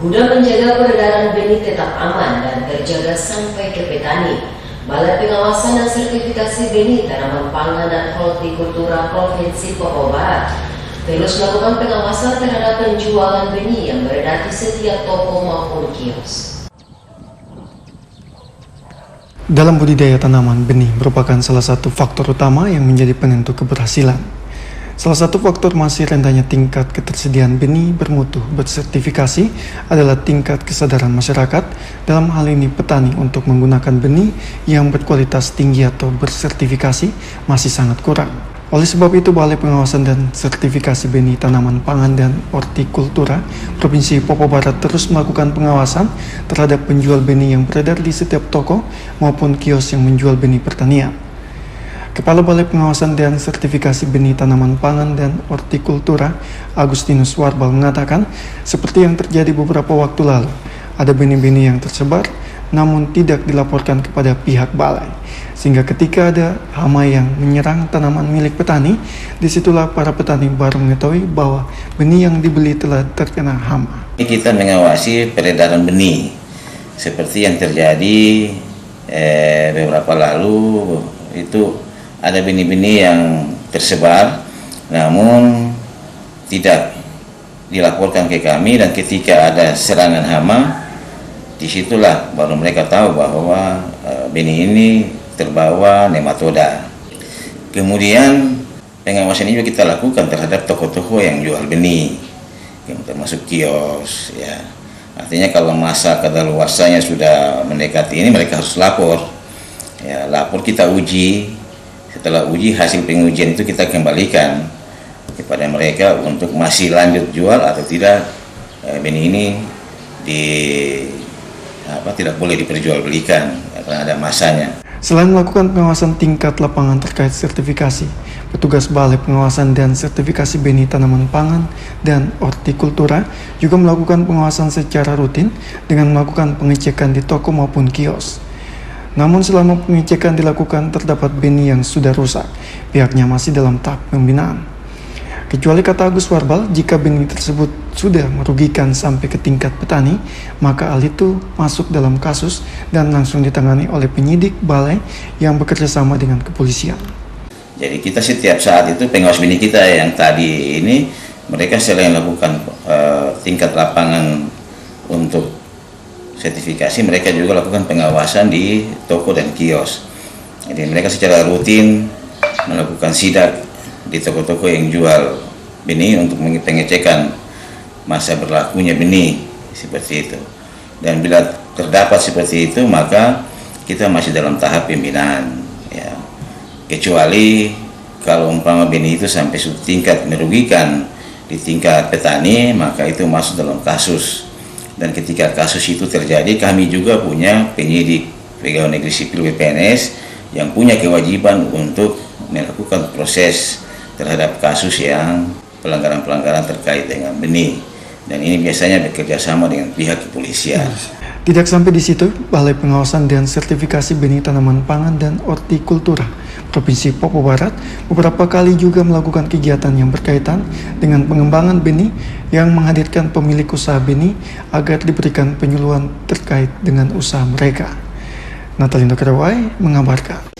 Guna menjaga peredaran benih tetap aman dan terjaga sampai ke petani, Balai Pengawasan dan Sertifikasi Benih Tanaman Pangan dan Hortikultura Provinsi Papua Barat terus melakukan pengawasan terhadap penjualan benih yang beredar di setiap toko maupun kios. Dalam budidaya tanaman, benih merupakan salah satu faktor utama yang menjadi penentu keberhasilan. Salah satu faktor masih rendahnya tingkat ketersediaan benih bermutu bersertifikasi adalah tingkat kesadaran masyarakat, dalam hal ini petani, untuk menggunakan benih yang berkualitas tinggi atau bersertifikasi masih sangat kurang. Oleh sebab itu, Balai Pengawasan dan Sertifikasi Benih Tanaman Pangan dan Hortikultura Provinsi Papua Barat terus melakukan pengawasan terhadap penjual benih yang beredar di setiap toko maupun kios yang menjual benih pertanian. Kepala Balai Pengawasan dan Sertifikasi Benih Tanaman Pangan dan Hortikultura, Agustinus Warbal, mengatakan seperti yang terjadi beberapa waktu lalu, ada benih-benih yang tersebar namun tidak dilaporkan kepada pihak balai, sehingga ketika ada hama yang menyerang tanaman milik petani, disitulah para petani baru mengetahui bahwa benih yang dibeli telah terkena hama. Kita mengawasi peredaran benih seperti yang terjadi beberapa lalu, itu ada benih-benih yang tersebar namun tidak dilaporkan ke kami, dan ketika ada serangan hama, disitulah baru mereka tahu bahwa benih ini terbawa nematoda. Kemudian pengawasan ini juga kita lakukan terhadap toko-toko yang jual benih, yang termasuk kios, ya. Artinya kalau masa kadaluarsanya sudah mendekati ini, mereka harus lapor. Ya, lapor, kita uji. Setelah uji, hasil pengujian itu kita kembalikan kepada mereka untuk masih lanjut jual atau tidak benih ini tidak boleh diperjualbelikan karena ada masanya. Selain melakukan pengawasan tingkat lapangan terkait sertifikasi, petugas Balai Pengawasan dan Sertifikasi Benih Tanaman Pangan dan Hortikultura juga melakukan pengawasan secara rutin dengan melakukan pengecekan di toko maupun kios. Namun selama pengecekan dilakukan terdapat benih yang sudah rusak, pihaknya masih dalam tahap pembinaan. Kecuali, kata Agus Warbal, jika benih tersebut sudah merugikan sampai ke tingkat petani, maka hal itu masuk dalam kasus dan langsung ditangani oleh penyidik balai yang bekerja sama dengan kepolisian. Jadi kita setiap saat itu, pengawas benih kita yang tadi ini, mereka selain melakukan tingkat lapangan untuk sertifikasi, mereka juga lakukan pengawasan di toko dan kios. Jadi mereka secara rutin melakukan sidak di toko-toko yang jual benih untuk pengecekan masa berlakunya benih, seperti itu. Dan bila terdapat seperti itu, maka kita masih dalam tahap pembinaan, ya. Kecuali kalau umpama benih itu sampai tingkat merugikan di tingkat petani, maka itu masuk dalam kasus. Dan ketika kasus itu terjadi, kami juga punya penyidik Pegawai Negeri Sipil PNS yang punya kewajiban untuk melakukan proses terhadap kasus yang pelanggaran-pelanggaran terkait dengan benih. Dan ini biasanya bekerja sama dengan pihak kepolisian. Tidak sampai di situ, Balai Pengawasan dan Sertifikasi Benih Tanaman Pangan dan Hortikultura Provinsi Papua Barat beberapa kali juga melakukan kegiatan yang berkaitan dengan pengembangan benih yang menghadirkan pemilik usaha benih agar diberikan penyuluhan terkait dengan usaha mereka. Natalindo Kerawai mengabarkan.